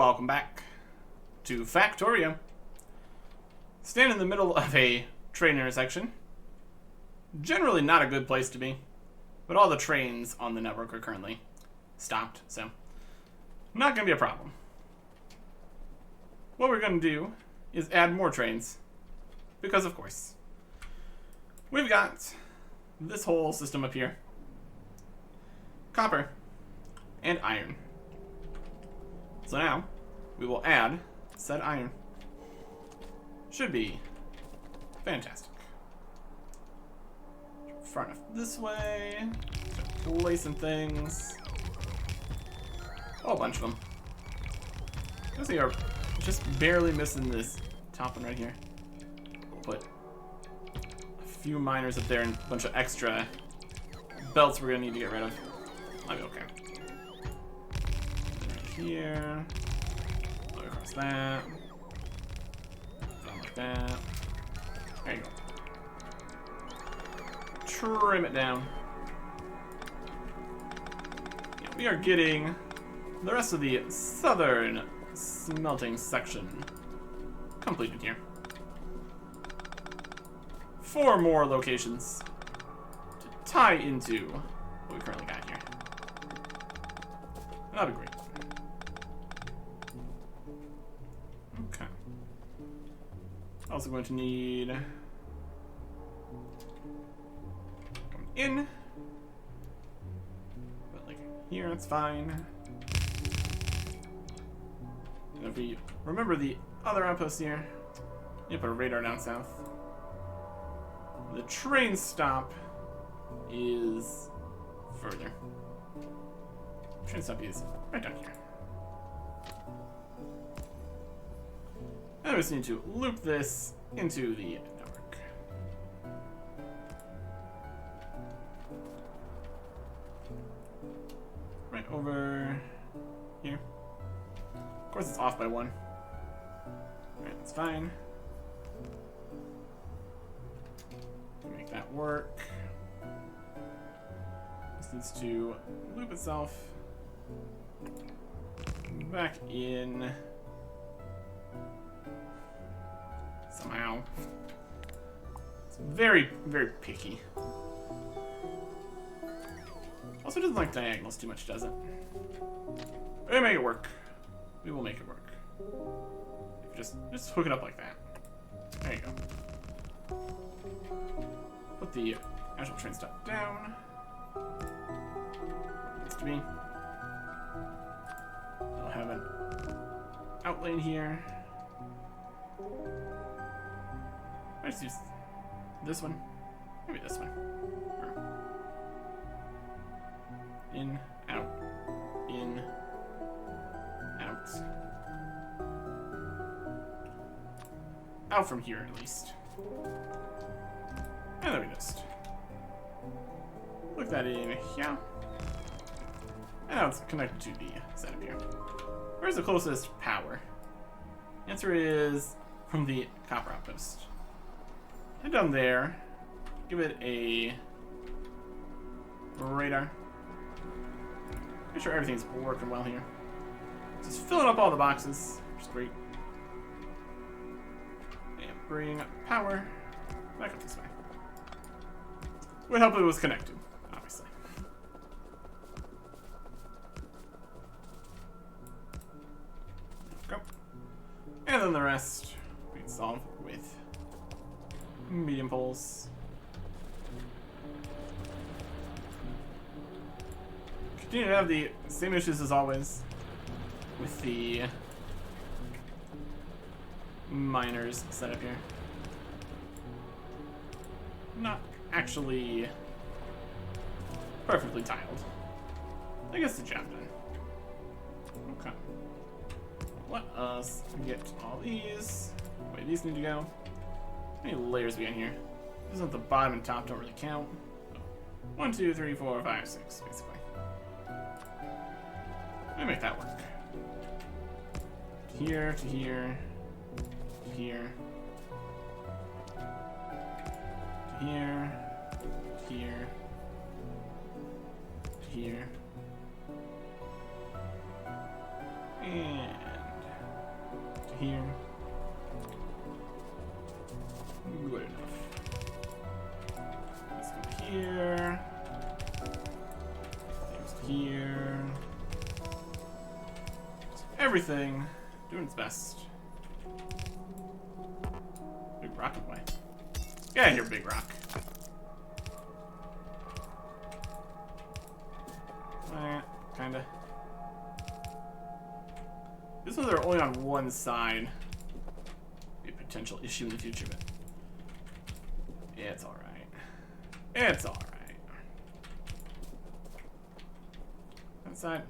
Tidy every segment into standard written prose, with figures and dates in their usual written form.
Welcome back to Factorio. Stand in the middle of a train intersection. Generally not a good place to be, but all the trains on the network are currently stopped, so not going to be a problem. What we're going to do is add more trains, because of course. We've got this whole system up here. Copper and iron. So now, we will add said iron. Should be fantastic. Far enough this way. Start placing things. Oh, a bunch of them. Those they are just barely missing this top one right here. We'll put a few miners up there and a bunch of extra belts we're gonna need to get rid of. I'll be okay. Right here. Go across that. Like that. There you go. Trim it down. Yeah, we are getting the rest of the southern smelting section completed here. 4 more locations to tie into what we currently got here. That'd be great. Okay. Also going to need come in. But like here, that's fine. And if we remember the other outpost here, you put a radar down south. The train stop is further. Train stop is right down here. And we just need to loop this into the network. Right over here. Of course, it's off by 1. Alright, that's fine. Make that work. This needs to loop itself back in somehow. It's very, very picky. Also doesn't like diagonals too much, does it? We'll make it work. We will make it work. Just hook it up like that. There you go. Put the actual train stop down. Needs to be. I'll have an out lane here. I just use this one. Maybe this one. In, out, in, out. Out from here, at least. And then we just plug that in here. And now it's connected to the setup here. Where's the closest power? The answer is from the copper outpost. Head down there. Give it a radar. Make sure everything's working well here. Just filling up all the boxes, which is great. And bring power back up this way. Would help if it was connected, obviously. Go. And then the rest we can solve with medium poles. Continue to have the same issues as always with the miners set up here. Not actually perfectly tiled. I guess the job done. Okay. Let us get all these. Wait, these need to go. How many layers we got here? These at the bottom and top don't really count. 1, 2, 3, 4, 5, 6, basically. Let me make that work. Here to here. To here. To here. To here. To here. And here. Things here. Everything doing its best. Big rock in the way. Get out of here, big rock. Kinda. These ones are only on one side. Be a potential issue in the future, but it's alright. It's alright.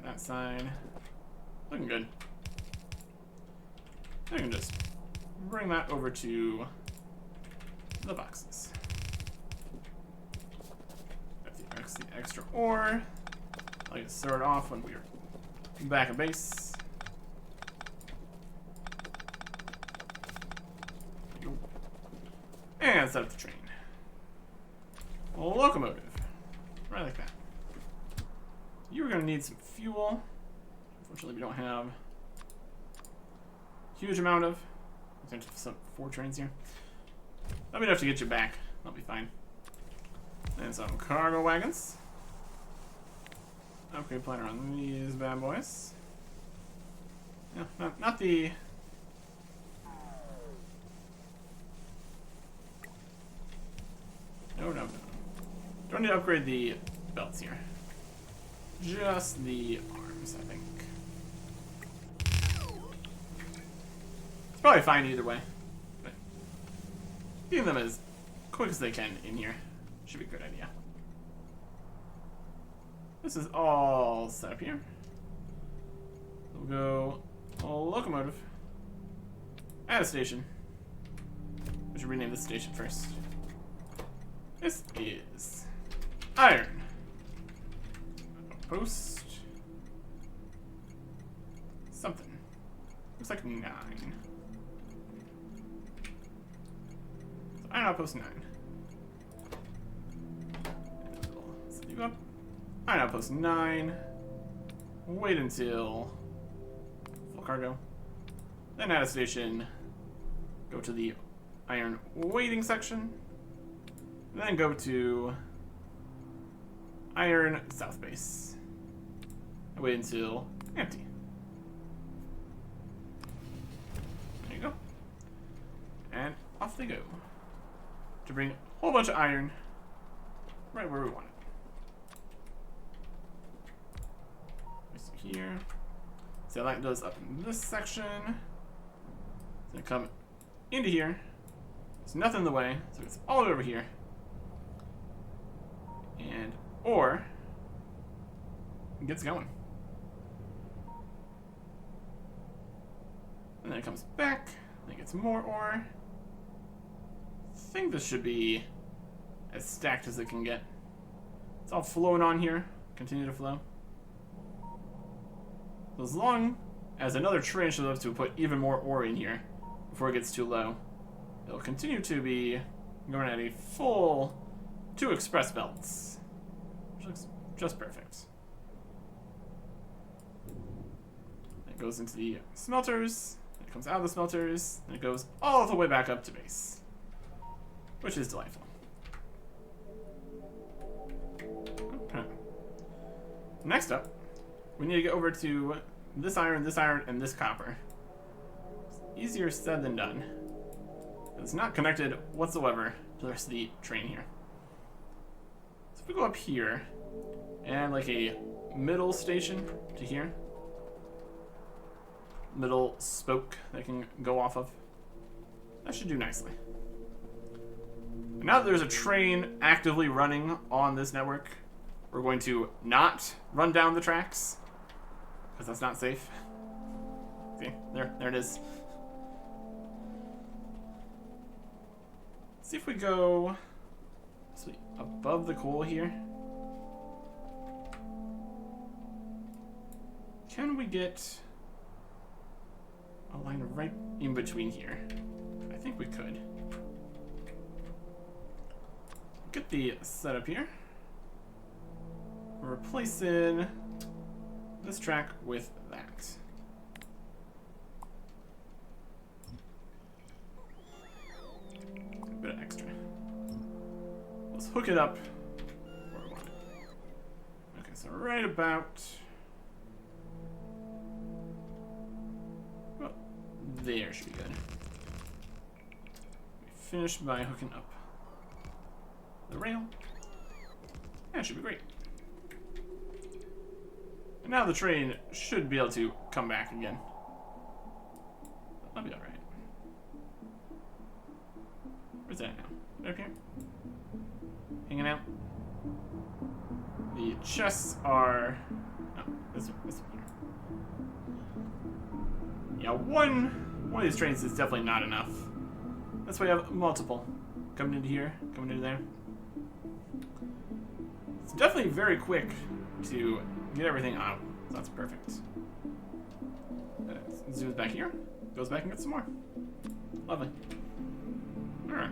That side. Looking good. I can just bring that over to the boxes. That's the extra ore. I'll get started off when we're back at base. And set up the train. Locomotive. Right like that. You are going to need some fuel. Unfortunately, we don't have a huge amount of. There's some 4 trains here. That'll be enough to get you back. That'll be fine. And some cargo wagons. Upgrade planner on these bad boys. Yeah, not the... No. Don't need to upgrade the belts here. Just the arms, I think. It's probably fine either way. But getting them as quick as they can in here should be a good idea. This is all set up here. We'll go locomotive. Add a station. We should rename this station first. This is iron. Post. Something. Looks like 9. So iron outpost 9. Set you up. Iron outpost 9. Wait until full cargo. Then add a station. Go to the iron waiting section. Then go to iron south base. Wait until empty. There you go. And off they go. To bring a whole bunch of iron right where we want it. So here. See how that goes up in this section. It's gonna come into here. There's nothing in the way, so it's all over here. And ore gets going. And then it comes back, then it gets more ore. I think this should be as stacked as it can get. It's all flowing on here, continue to flow. So as long as another train shows up to put even more ore in here before it gets too low, it'll continue to be going at a full 2 express belts, which looks just perfect. It goes into the smelters, it comes out of the smelters, and it goes all the way back up to base, which is delightful. Okay. Next up, we need to get over to this iron, and this copper. It's easier said than done. It's not connected whatsoever to the rest of the train here. So if we go up here, and like a middle station to here, middle spoke that can go off of, that should do nicely. And now that there's a train actively running on this network, we're going to not run down the tracks, because that's not safe. See, there it is. See if we go above the coal here. Can we get a line right in between here? I think we could. Get the setup here. We're replacing this track with that. A bit of extra. Let's hook it up right about... Well, there should be good. We finished by hooking up the rail. That should be great. And now the train should be able to come back again. That'll be alright. Where's that now? Up here? Hanging out? The chests are... Oh, this one here. Yeah, one of these trains is definitely not enough. That's why you have multiple. Coming into here, coming into there. It's definitely very quick to get everything out. So that's perfect. Zooms back here. Goes back and gets some more. Lovely. Alright.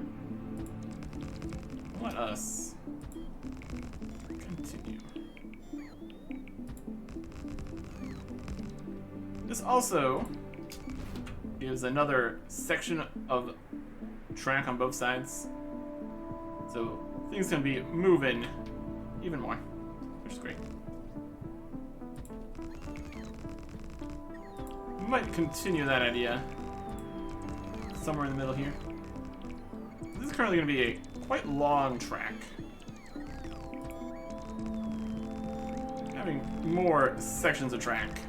Let us continue. This also gives another section of track on both sides. So things can be moving even more, which is great. We might continue that idea somewhere in the middle here. This is currently going to be a quite long track. Having more sections of track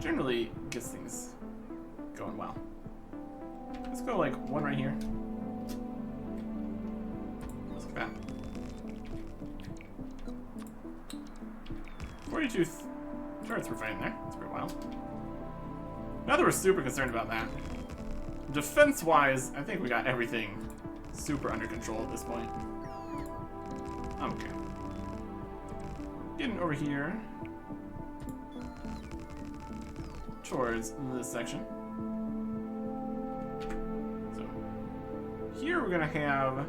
generally gets things going well. Let's go like one right here. Let's look at that. 42 turrets were fine there. That's pretty wild. Not that we're super concerned about that. Defense-wise, I think we got everything super under control at this point. I'm okay. Getting over here towards this section. So here we're gonna have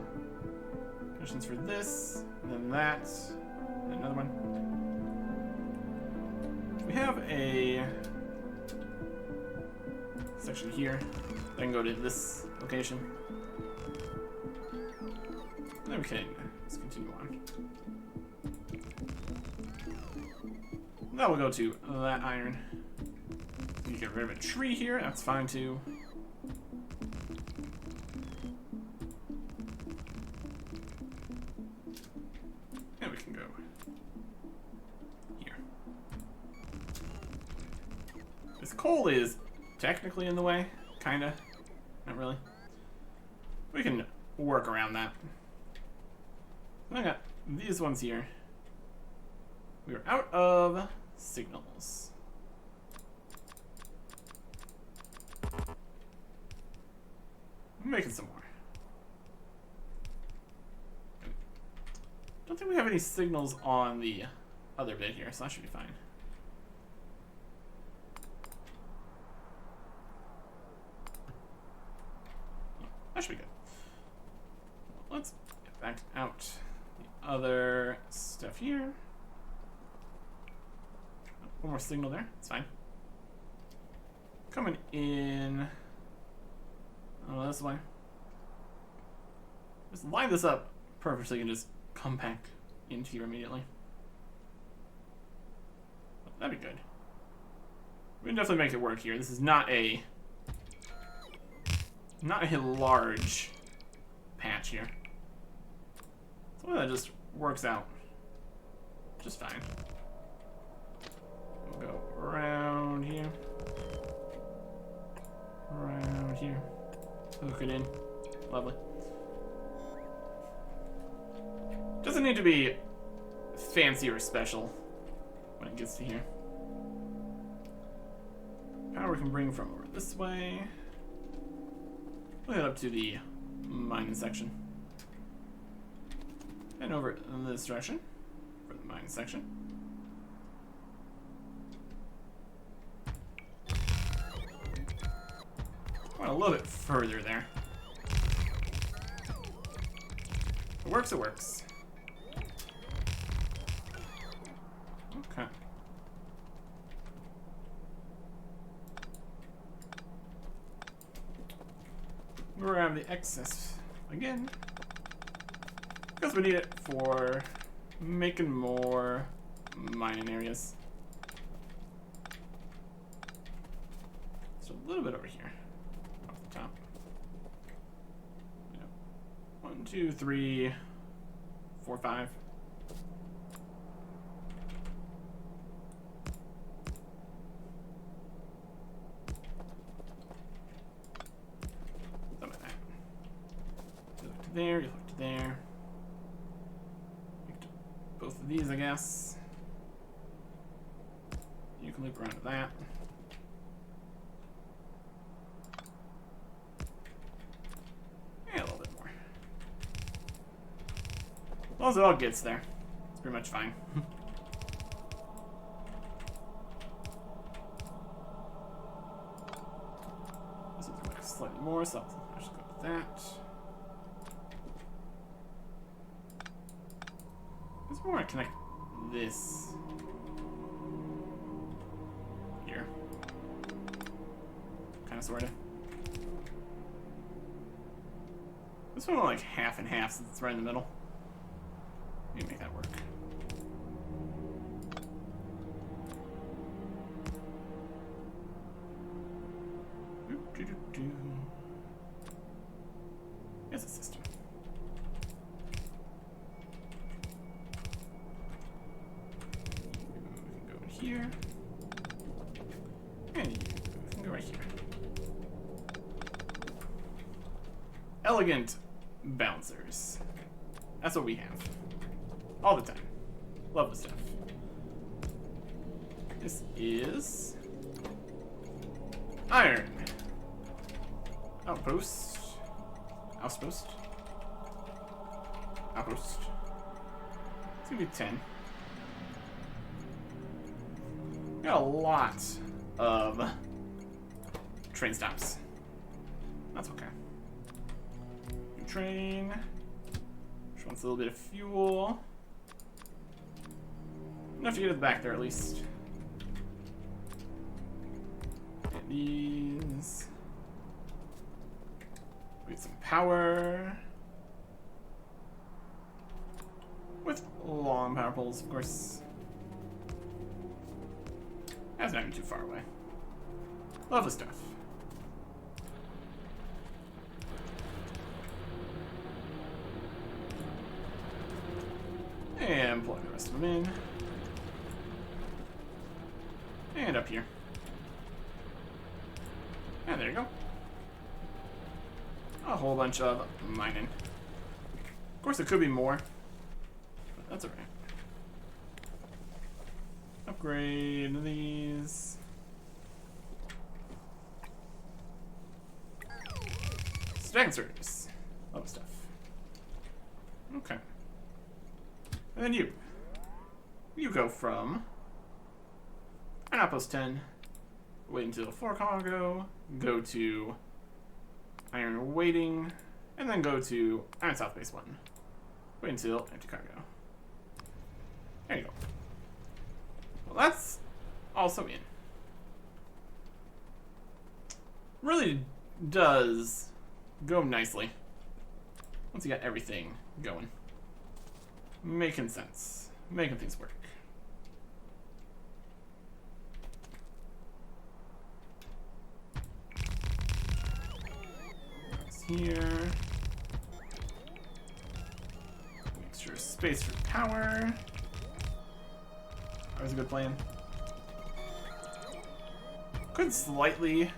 missions for this, and then that, and another one. We have a section here. I can go to this location. And then we can just continue on. Now we'll go to that iron. You get rid of a tree here, that's fine too. And we can go here. This coal is technically in the way, kinda. Not really. We can work around that. I got these ones here. We are out of signals. I'm making some more. Don't think we have any signals on the other bit here, so that should be fine. That should be good. Let's get back out the other stuff here. One more signal there. It's fine. Coming in. Oh, this way. Just line this up perfect so you can just come back into here immediately. That'd be good. We can definitely make it work here. This is not a large patch here. So that just works out just fine. We'll go around here. Around here. Hook it in. Lovely. Doesn't need to be fancy or special when it gets to here. Power we can bring from over this way. We'll head up to the mining section. And over in this direction for the mining section. Went a little bit further there. If it works, it works. Okay. We're gonna have the excess again. Because we need it for making more mining areas. So a little bit over here, off the top. Yep. 1, 2, 3, 4, 5. There, you look to there. Both of these, I guess. You can loop around to that. And a little bit more. As long as it all gets there, it's pretty much fine. This one's like slightly more, so I'll just go with that. I want to connect this here. Kind of, sort of. This one like half and half since it's right in the middle. Maybe make that work. Here's a system. Here, and you can go right here. Elegant bouncers. That's what we have. All the time. Love the stuff. This is iron. Outpost. Outpost. Outpost. It's gonna be 10. Got a lot of train stops. That's okay. New train. Just wants a little bit of fuel. Enough to get it back there at least. And these. We get some power. With long power poles, of course. That's not even too far away. Lovely stuff. And plug the rest of them in. And up here. And there you go. A whole bunch of mining. Of course, there could be more, but that's alright. Upgrade these. Stack service. Love stuff. Okay. And then you. You go from an outpost 10. Wait until 4 cargo. Go to iron waiting. And then go to iron south base 1. Wait until empty cargo. There you go. Well, that's also in. Really does go nicely once you got everything going. Making sense. Making things work. That's here. Make sure space for power. That was a good plan. Could slightly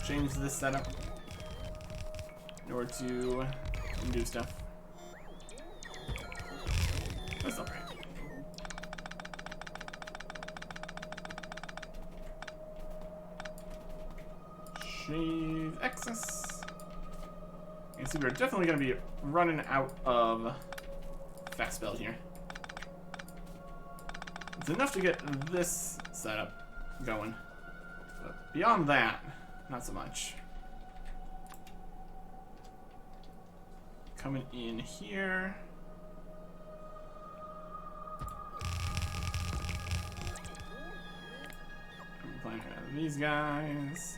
change this setup in order to do stuff. That's alright. Shave excess. You can see we're definitely going to be running out of fast spell here. It's enough to get this setup going. But beyond that, not so much. Coming in here. I'm playing these guys.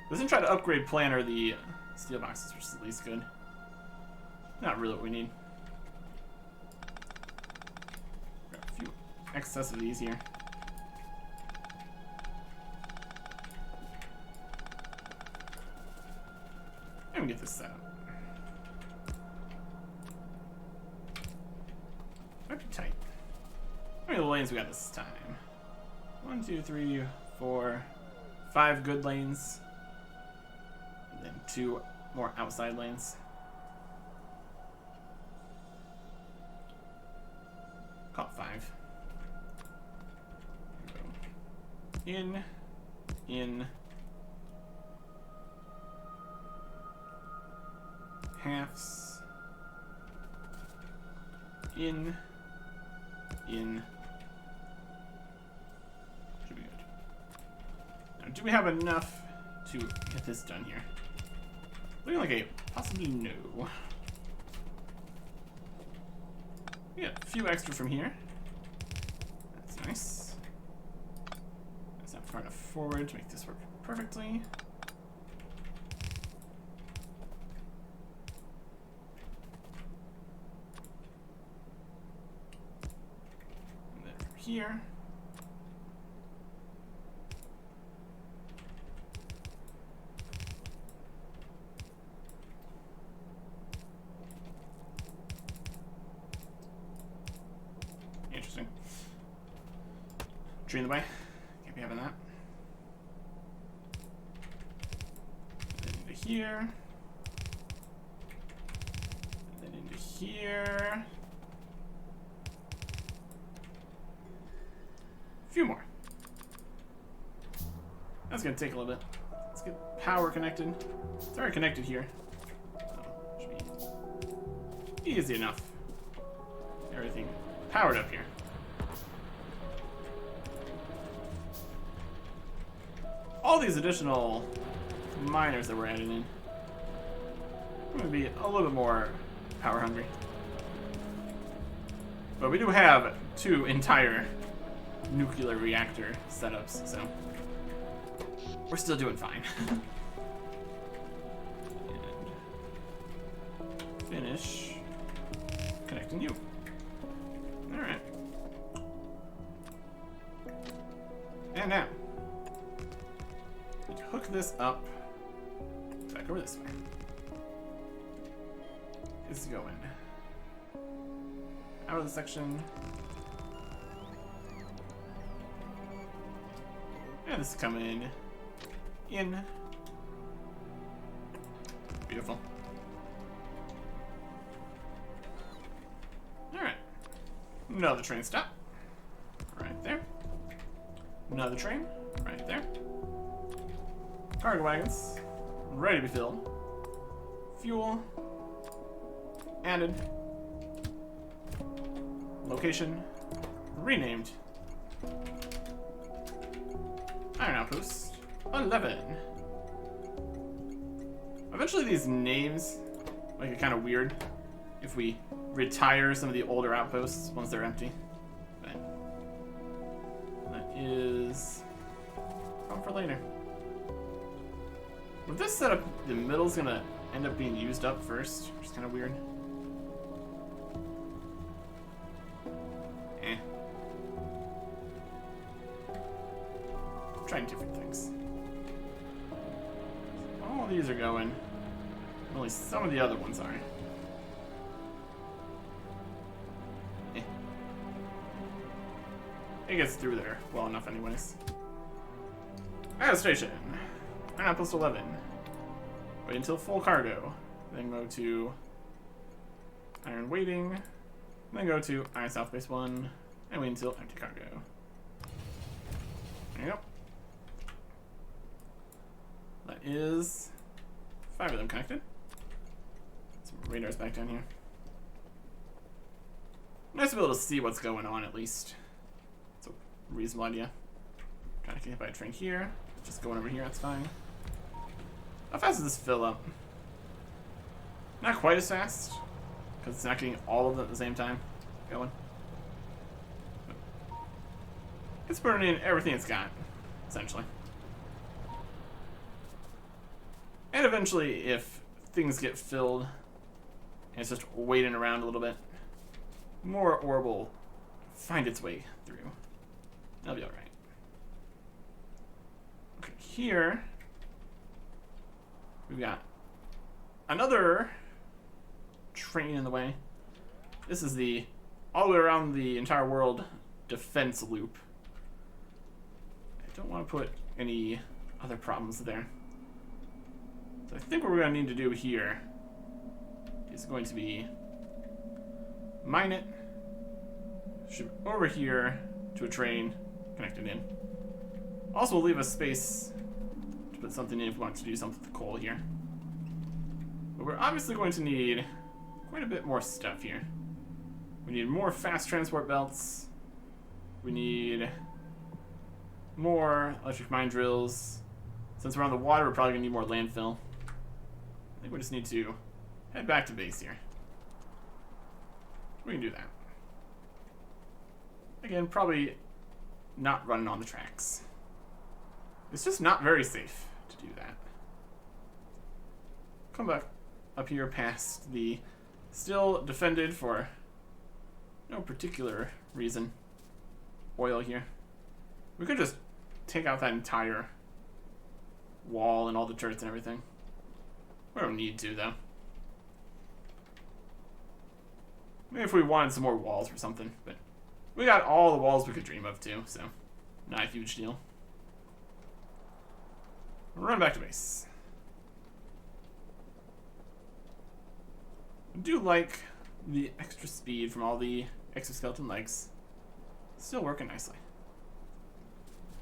Doesn't try to upgrade planner the steel boxes, which is at least good. Not really what we need. excess of these here. And get this set up. Might be tight. How many lanes we got this time? 1, 2, 3, 4, 5 good lanes. And then 2 more outside lanes. Call it 5. In. Halves. In. Should be good. Now, do we have enough to get this done here? Looking like a possibly no. We got a few extra from here. That's nice. That's not far enough forward to make this work perfectly. And then from here. Interesting. Tree in the way. Can't be having that. And then into here. And then into here. A few more. That's gonna take a little bit. Let's get power connected. It's already connected here. So should be easy enough. Everything powered up here. All these additional miners that we're adding in. I'm gonna be a little bit more power hungry. But we do have 2 entire nuclear reactor setups, so we're still doing fine. And finish connecting you. Alright. And now, we hook this up back over this way. It's going out of the section. And this is coming in. Beautiful. Alright. Another train stop. Right there. Another train. Right there. Cargo wagons. Ready to be filled. Fuel. Added. Location. Renamed. Iron Outpost 11. Eventually these names make it kind of weird if we retire some of the older outposts once they're empty. But that is problem for later. With this setup, the middle's gonna end up being used up first, which is kind of weird. Trying different things. All these are going. Only some of the other ones are. It gets through there well enough anyways. Iron Station. Iron Outpost 11. Wait until full cargo. Then go to Iron Waiting. Then go to Iron South Base 1. And wait until empty cargo. There you go. That is 5 of them connected. Some radars back down here. Nice to be able to see what's going on at least. It's a reasonable idea. Trying to get hit by a train here. Just going over here, that's fine. How fast does this fill up? Not quite as fast, because it's not getting all of them at the same time going. But it's burning everything it's got, essentially. And eventually, if things get filled, and it's just waiting around a little bit, more ore will find its way through. That'll be alright. Okay, here we've got another train in the way. This is the all the way around the entire world defense loop. I don't want to put any other problems there. So I think what we're going to need to do here is going to be mine it, ship it over here to a train, connect it in. Also, we'll leave a space to put something in if we want to do something with the coal here. But we're obviously going to need quite a bit more stuff here. We need more fast transport belts. We need more electric mine drills. Since we're on the water, we're probably going to need more landfill. I think we just need to head back to base here. We can do that. Again, probably not running on the tracks. It's just not very safe to do that. Come back up here past the still defended for no particular reason oil here. We could just take out that entire wall and all the turrets and everything. We don't need to, though. Maybe if we wanted some more walls or something, but we got all the walls we could dream of, too, so not a huge deal. Run back to base. I do like the extra speed from all the exoskeleton legs. Still working nicely.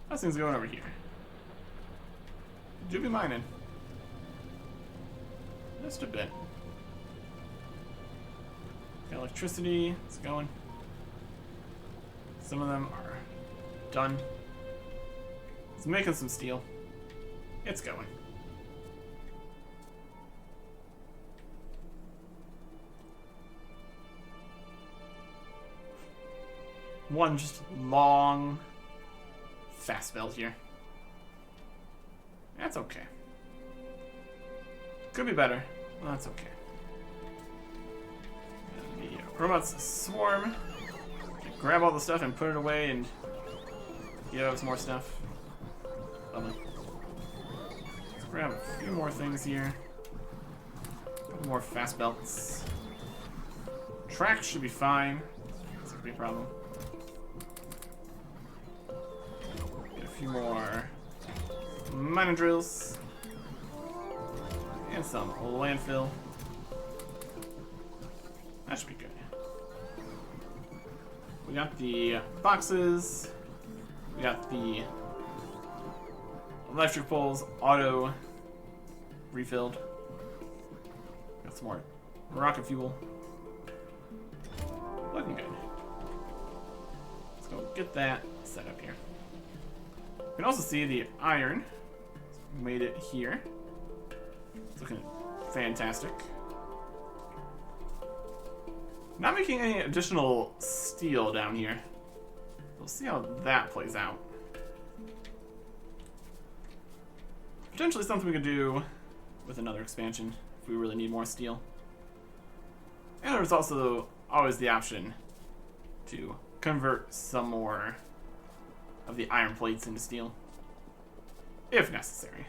How's things going over here? Do be mining. Just a bit. Got electricity, it's going. Some of them are done. It's making some steel. It's going. One just long fast belt here. That's okay. Could be better. Well, that's okay. And the robots swarm. Grab all the stuff and put it away and get out some more stuff. Lovely. Let's grab a few more things here. A couple more fast belts. Tracks should be fine. That's gonna be a problem. Get a few more mining drills. And some landfill. That should be good. We got the boxes. We got the electric poles auto refilled. Got some more rocket fuel. Looking good. Let's go get that set up here. You can also see the iron. Made it here. It's looking fantastic. Not making any additional steel down here. We'll see how that plays out. Potentially something we could do with another expansion if we really need more steel. And there's also always the option to convert some more of the iron plates into steel, if necessary.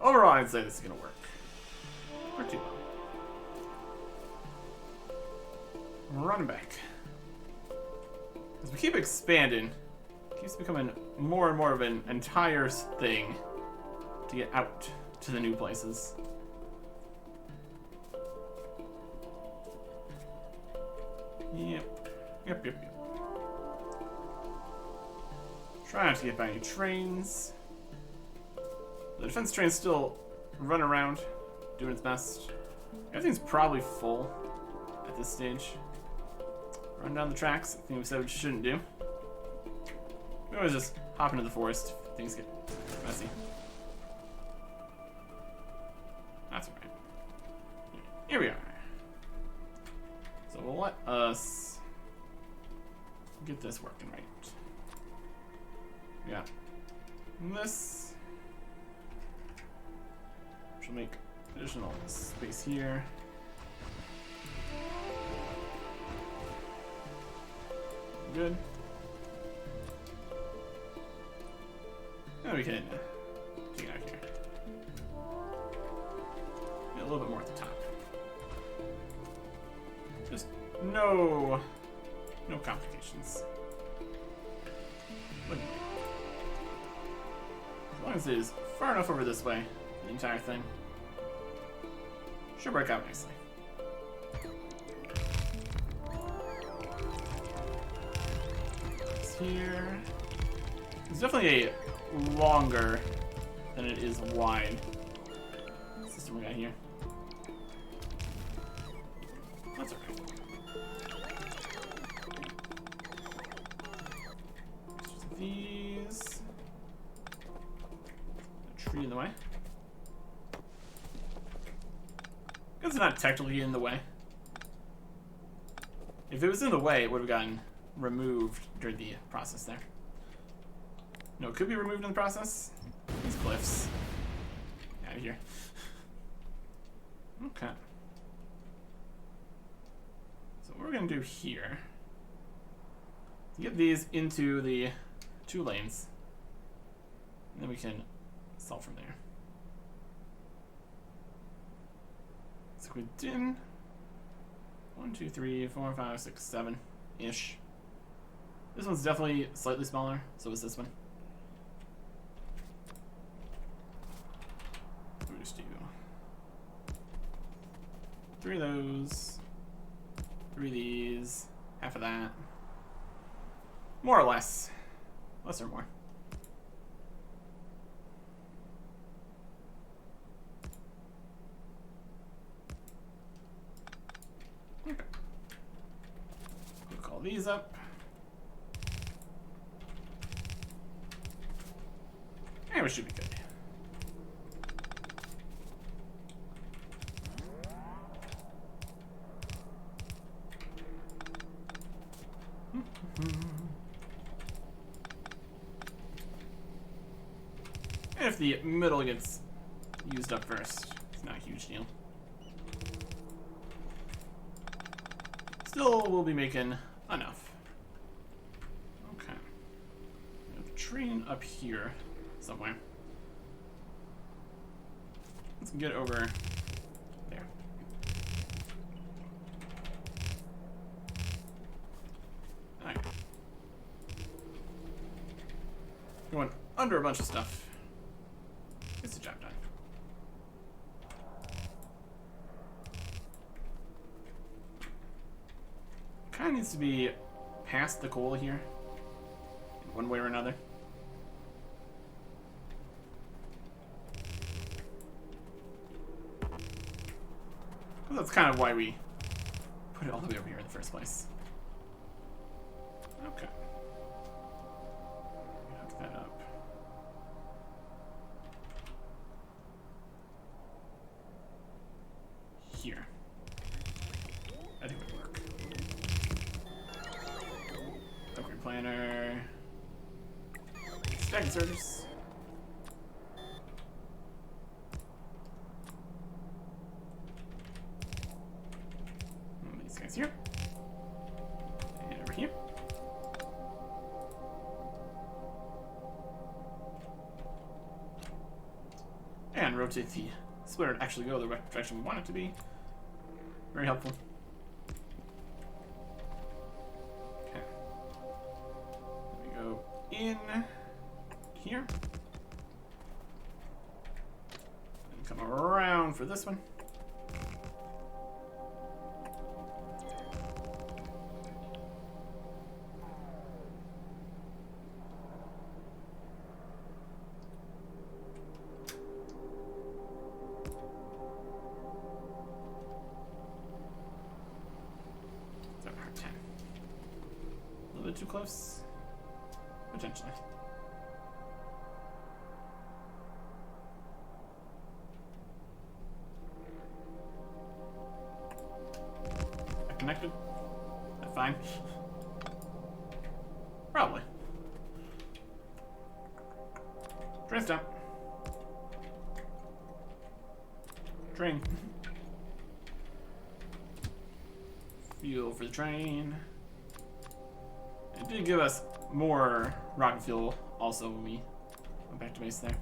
Overall, I'd say this is going to work pretty well. Running back. As we keep expanding, it keeps becoming more and more of an entire thing to get out to the new places. Yep. Try not to get by any trains. The defense train's still running around, doing its best. Everything's probably full at this stage. Run down the tracks, I think we said we shouldn't do. We always just hop into the forest if things get messy. That's right. Here we are. So we'll let us get this working right. We got this, which will make additional space here. good. And we can take it out here. Get a little bit more at the top. Just no complications. As long as it is far enough over this way, the entire thing should work out nicely. Here. It's definitely a longer than it is wide system we got here. That's alright. These. A tree in the way. It's not technically in the way. If it was in the way, it would have gotten removed during the process there. No, it could be removed in the process. These cliffs. Out of here. Okay. So what we're gonna do here, get these into the 2 lanes, and then we can solve from there. So we did 1, 2, 3, 4, 5, 6, 7 ish. This one's definitely slightly smaller, so is this one. We'll just do 3 of those, 3 of these, half of that. More or less. Less or more. Okay. We'll call these up. And we should be good. And if the middle gets used up first, it's not a huge deal. Still, we'll be making enough. Okay. We have a train up here somewhere. Let's get over there. Alright. Going under a bunch of stuff. Gets the job done. Kind of needs to be past the coal here, in one way or another. Well, that's kind of why we put it all the way over here in the first place. Okay. Hook that up. Here. I think it would work. Upgrade planner. Stack inserters. These guys here. And over here. And rotate the splitter to actually go the direction we want it to be. Very helpful. Okay. Let me go in here. And come around for this one. Too close? Potentially. That connected? That fine? Probably. Train stop. Train. Fuel for the train. It did give us more rocket fuel also when we went back to base there.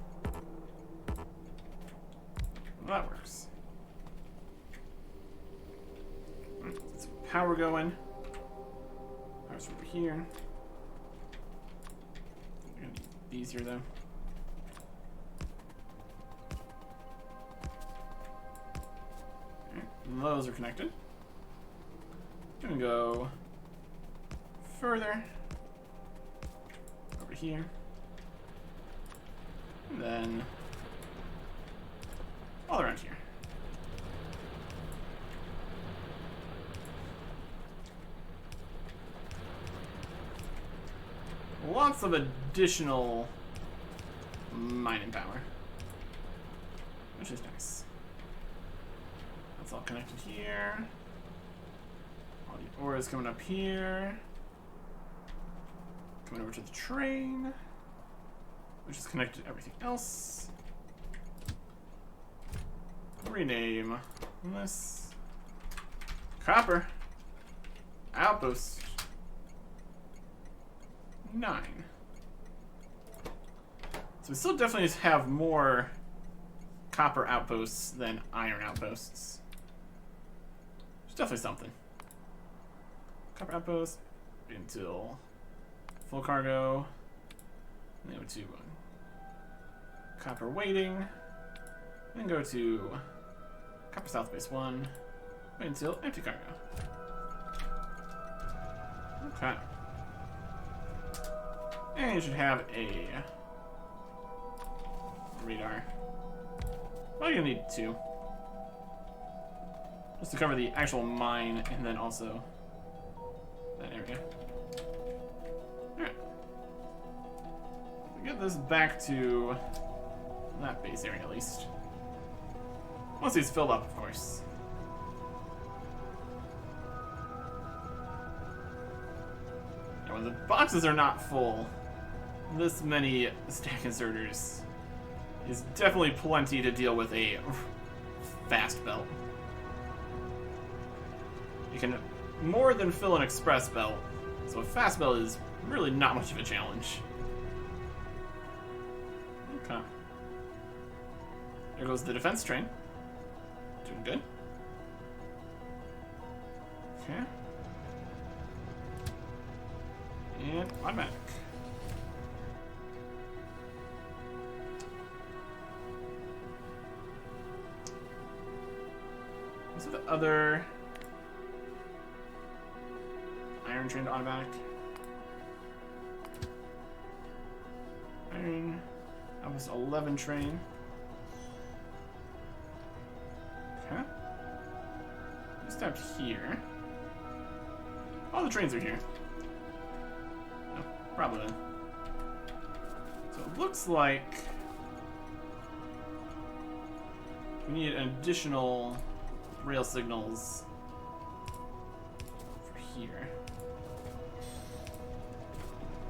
Well, that works. Right, let's get power going. Power's over here. We're gonna need these here though. Those are connected. Gonna go further over here, and then all around here. Lots of additional mining power, which is nice. That's all connected here. All the ore is coming up here. Coming over to the train, which is connected to everything else. Rename this Copper Outpost 9. So we still definitely have more copper outposts than iron outposts. It's definitely something. Copper outpost until full cargo. And then go to copper waiting. Then go to copper south base 1. Wait until empty cargo. Okay. And you should have a radar. Well, you're gonna need 2. Just to cover the actual mine and then also that area. Alright. Get this back to that base area at least. Once he's filled up, of course. And when the boxes are not full, this many stack inserters is definitely plenty to deal with a fast belt. You can more than fill an express belt, so a fast belt is really not much of a challenge. Okay. There goes the defense train. Doing good. Okay. And automatic. What's the other iron train to automatic? Iron. That was 11 train. Okay. Just up here. All the trains are here. No, probably then. So it looks like we need an additional rail signals for here.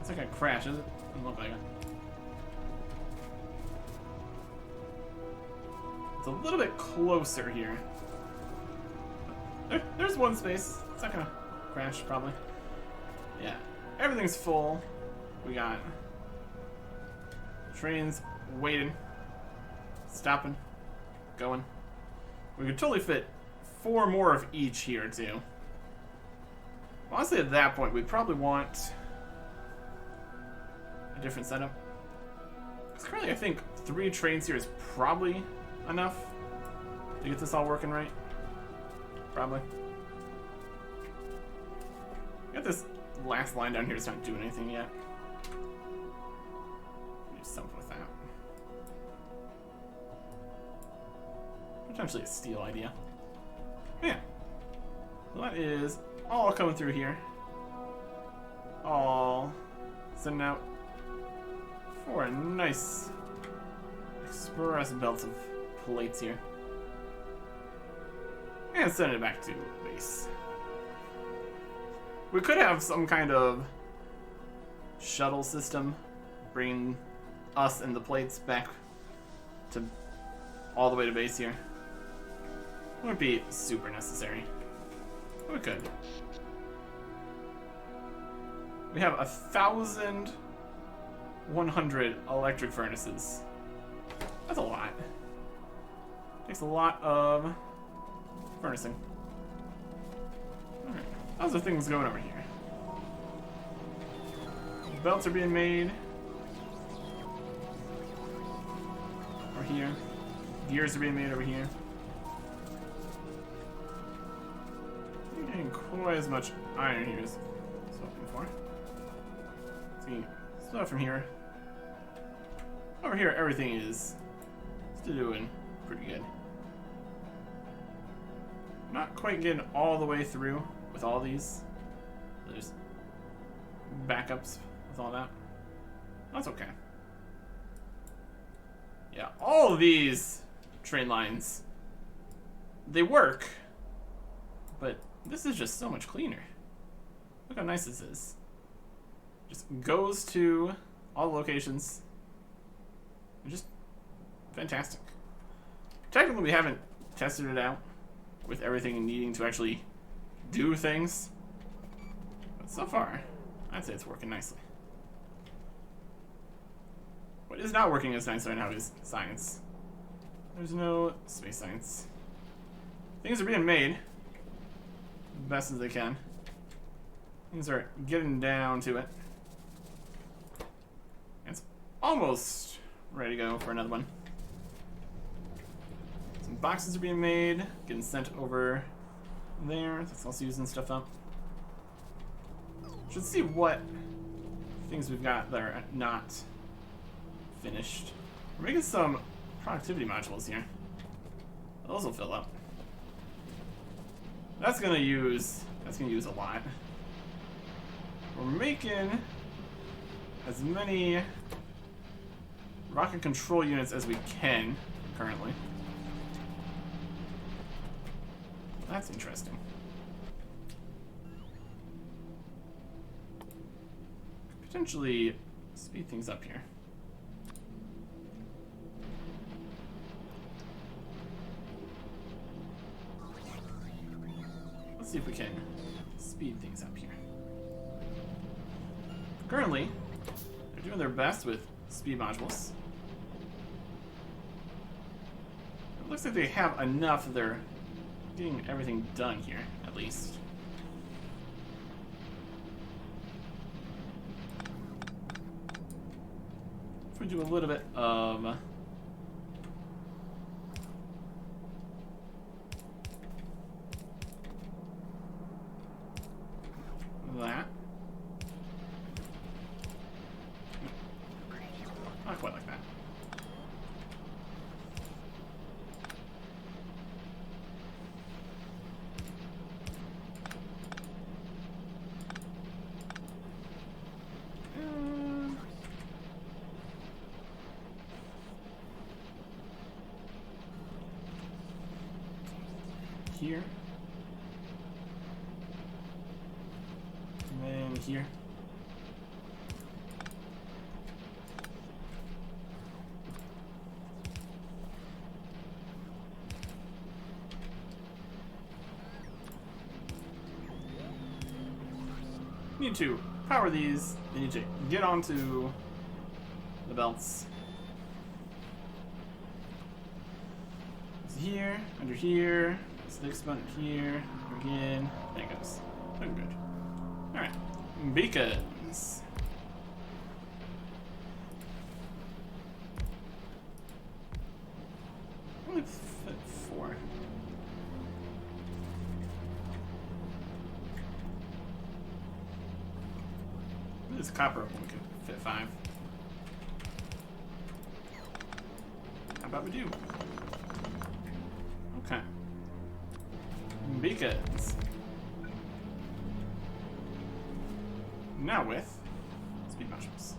It's like a crash, is it? Doesn't look like it. It's a little bit closer here. There's one space. It's not gonna crash, probably. Yeah. Everything's full. We got trains waiting, stopping, going. We could totally fit 4 more of each here, too. Honestly, at that point, we'd probably want a different setup. Because currently, I think 3 trains here is probably enough to get this all working right. Probably. Got this last line down here is not doing anything yet. Do something with that. Potentially a steal idea. Yeah. So that is all coming through here. All sending out for a nice express belt of plates here. And send it back to base. We could have some kind of shuttle system bringing us and the plates back to all the way to base here. Wouldn't be super necessary. But we could. We have 1,100 electric furnaces. That's a lot. Takes a lot of furnacing. Alright, how's the things going over here? Belts are being made. Over here. Gears are being made over here. I'm getting quite as much iron here as I was hoping for. See, stuff from here. Over here, everything is still doing pretty good. Not quite getting all the way through with all these. There's backups with all that. That's okay. Yeah, all of these train lines, they work, but this is just so much cleaner. Look how nice this is. Just goes to all the locations. Just fantastic. Technically, we haven't tested it out with everything needing to actually do things, but so far, I'd say it's working nicely. What is not working as nice right now is science. There's no space science. Things are being made the best as they can. Things are getting down to it. It's almost ready to go for another one. Some boxes are being made, getting sent over there. That's also using stuff up. Should see what things we've got that are not finished. We're making some productivity modules here. Those will fill up. That's gonna use a lot. We're making as many rocket control units as we can currently. That's interesting. Could potentially speed things up here. Let's see if we can speed things up here. Currently, they're doing their best with speed modules. It looks like they have enough that they're getting everything done here, at least. If we do a little bit of that. Not quite like that. Here. And then here. Need to power these. They need to get onto the belts. It's here, under here. Next button here, again. There it goes. Looking good. Alright. Beacons. Only fit 4. This copper one could fit 5. How about we do? Okay. Beacons. Now with speed modules.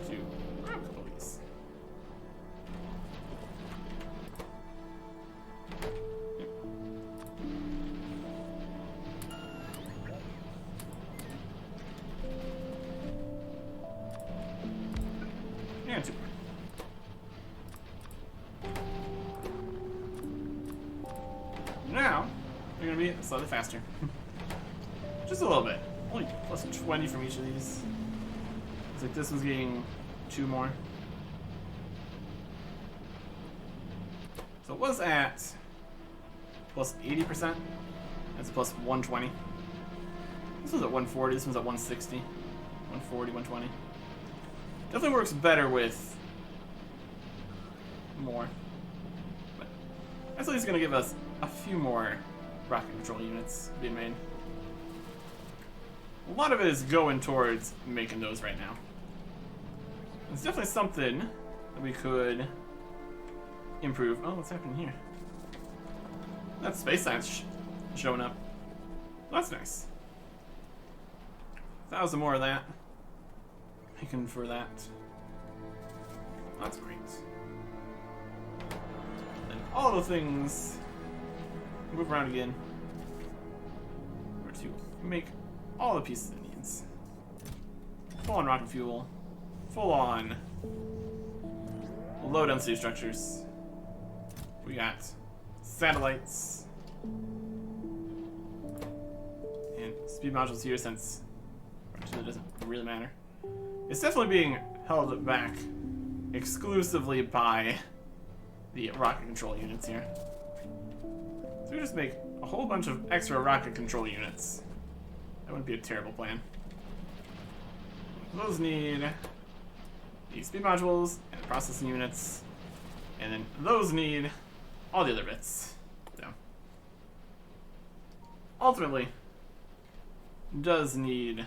To grab a couple of these. And 2. Now, they're going to be slightly faster. Just a little bit. Only plus 20 from each of these. Looks like this one's getting 2 more. So it was at plus 80%. That's plus 120. This one's at 140. This one's at 160. 140, 120. Definitely works better with more. But that's at least going to give us a few more rocket control units being made. A lot of it is going towards making those right now. It's definitely something that we could improve. Oh, what's happening here? That's space science showing up. Well, that's nice. 1,000 more of that. Making for that. That's great. And all the things move around again. Or to make all the pieces it needs. Full on rocket fuel. Full on low density structures. We got satellites. And speed modules here since it doesn't really matter. It's definitely being held back exclusively by the rocket control units here. So we just make a whole bunch of extra rocket control units. That wouldn't be a terrible plan. Those need the speed modules and the processing units, and then those need all the other bits. So ultimately, does need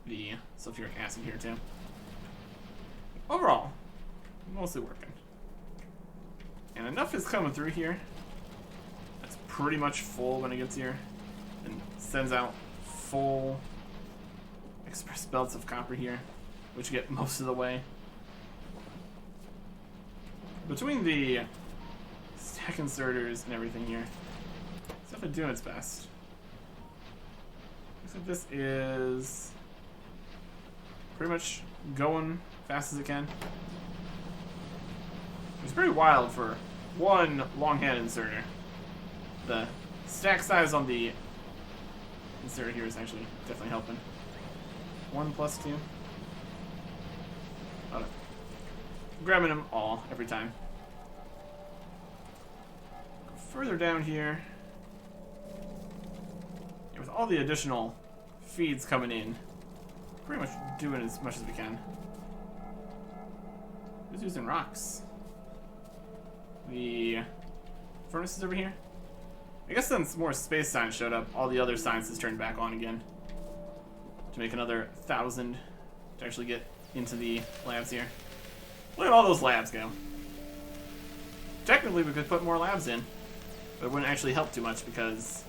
the sulfuric acid here too. Overall, mostly working. And enough is coming through here. That's pretty much full when it gets here, and sends out full express belts of copper here, which get most of the way. Between the stack inserters and everything here, it's definitely doing its best. Looks like this is pretty much going fast as it can. It's pretty wild for one long-hand inserter. The stack size on the inserter here is actually definitely helping. 1 plus 2. Love it. Grabbing them all every time. Go further down here. Yeah, with all the additional feeds coming in, pretty much doing as much as we can. Just using rocks. The furnaces over here. I guess since more space science showed up, all the other sciences turned back on again. To make another 1,000 to actually get into the labs here. Look at all those labs go. Technically we could put more labs in, but it wouldn't actually help too much because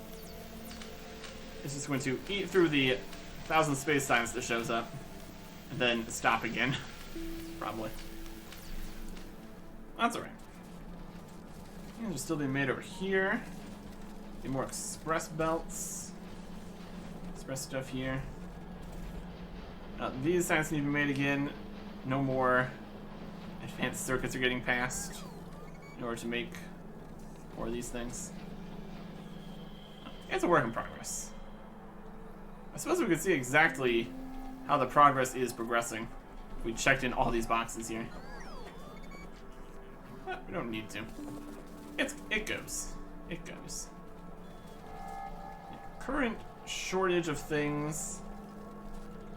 it's just going to eat through the 1,000 space science that shows up and then stop again. Probably. That's alright. These are still being made over here. Need more express belts. Express stuff here. These science need to be made again. No more advanced circuits are getting passed in order to make more of these things. It's a work in progress. I suppose we could see exactly how the progress is progressing if we checked in all these boxes here. But we don't need to. It goes. It goes. Current shortage of things.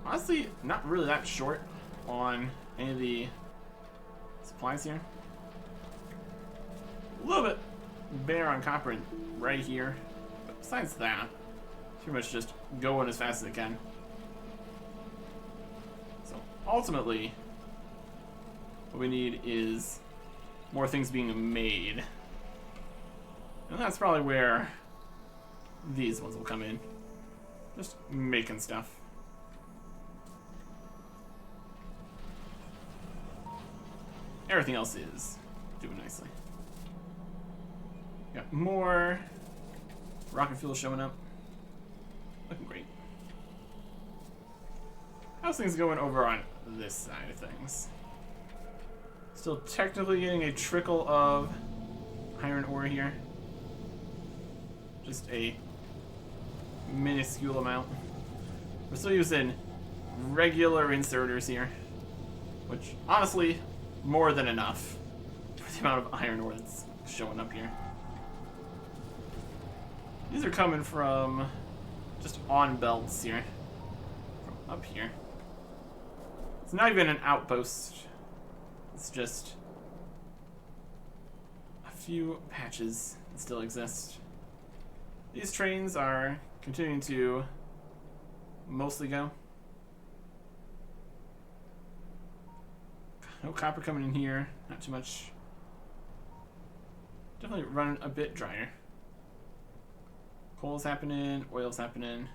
Honestly, not really that short on any of the supplies here. A little bit bare on copper right here. But besides that, pretty much just going as fast as it can. So ultimately, what we need is more things being made. And that's probably where these ones will come in. Just making stuff. Everything else is doing nicely. Got more rocket fuel showing up. Looking great. How's things going over on this side of things? Still technically getting a trickle of iron ore here. Just a minuscule amount. We're still using regular inserters here, which honestly, more than enough for the amount of iron ore that's showing up here. These are coming from just on belts here, from up here. It's not even an outpost. It's just a few patches that still exist. These trains are continuing to mostly go. No copper coming in here. Not too much. Definitely running a bit drier. Coal's happening. Oil's happening.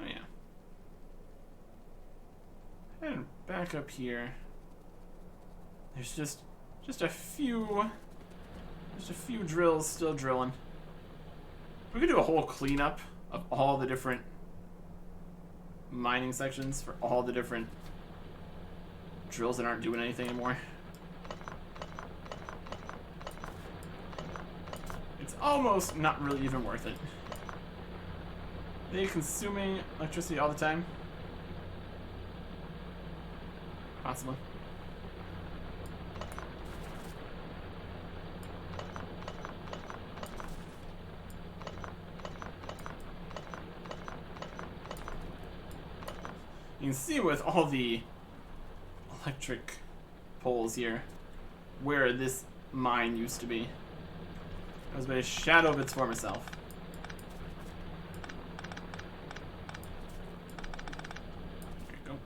Oh yeah. And back up here. There's just a few drills still drilling. We could do a whole cleanup of all the different mining sections for all the different drills that aren't doing anything anymore. It's almost not really even worth it. Are they consuming electricity all the time? Possibly. You can see with all the electric poles here where this mine used to be. It was but a shadow of its former self. There you go.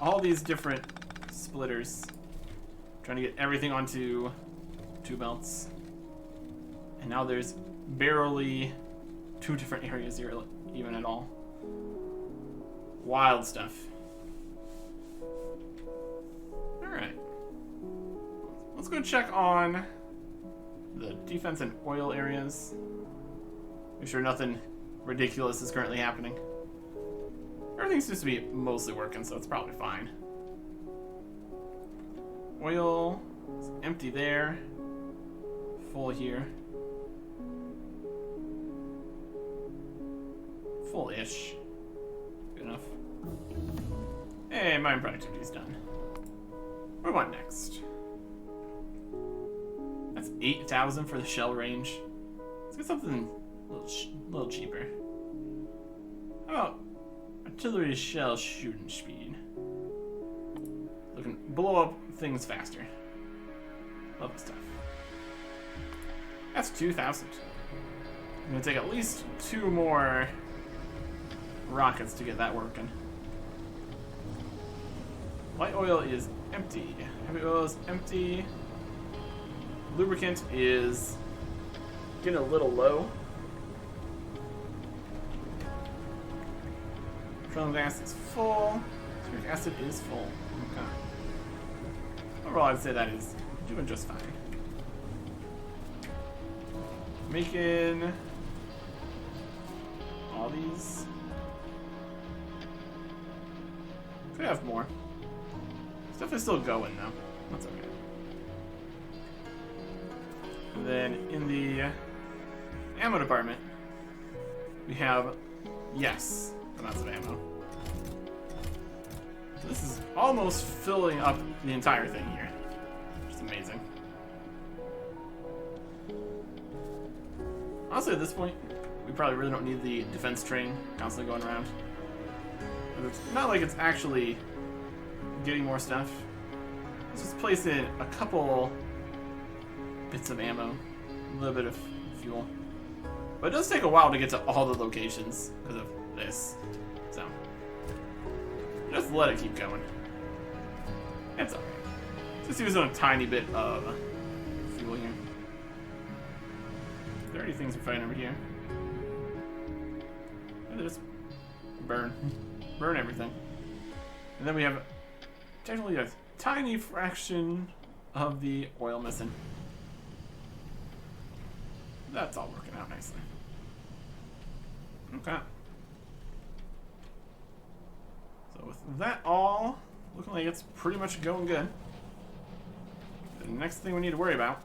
All these different splitters trying to get everything onto two belts. And now there's barely two different areas here even at all. Wild stuff. Alright. Let's go check on the defense and oil areas. Make sure nothing ridiculous is currently happening. Everything seems to be mostly working, so it's probably fine. Oil is empty there. Full here. Full-ish. Good enough. Hey, mine productivity's done. What do we want next? That's 8,000 for the shell range. Let's get something a little cheaper. How about artillery shell shooting speed? Looking blow up things faster. Love this stuff. That's 2,000. I'm gonna take at least 2 more rockets to get that working. Light oil is empty. Heavy oil is empty. Lubricant is getting a little low. Petroleum gas is full. Sulfuric acid is full. Okay. Overall, I'd say that is doing just fine. Making all these. Could have more. Stuff is still going though. That's okay. And then in the ammo department, we have, yes, amounts of ammo. So this is almost filling up the entire thing here. Which is amazing. Honestly, at this point, we probably really don't need the defense train constantly going around. It's not like it's actually getting more stuff. Let's just place in a couple bits of ammo, a little bit of fuel. But it does take a while to get to all the locations because of this. So, just let it keep going. It's alright. Just using a tiny bit of fuel here. 30 things we're fighting over here. And they just burn. Burn everything. And then we have technically a tiny fraction of the oil missing. That's all working out nicely. Okay. So with that all looking like it's pretty much going good, the next thing we need to worry about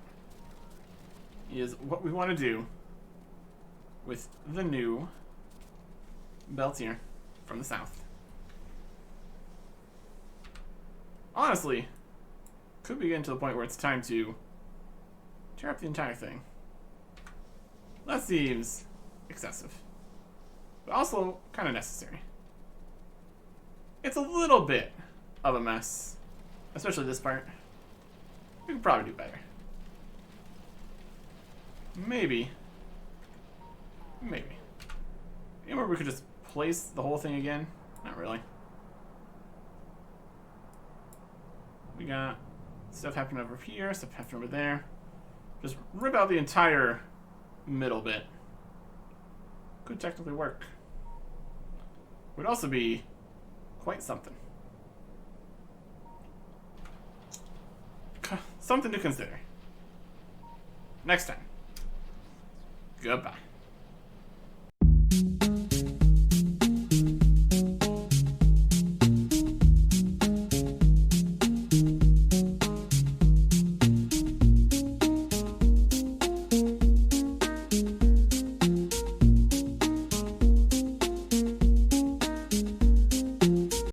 is what we want to do with the new belt here from the south. Honestly, could be getting to the point where it's time to tear up the entire thing. That seems excessive, but also kind of necessary. It's a little bit of a mess, especially this part. We could probably do better. Maybe. Maybe we could just place the whole thing again. Not really. We got stuff happening over here, stuff happening over there. Just rip out the entire middle bit. Could technically work. Would also be quite something. Something to consider. Next time. Goodbye.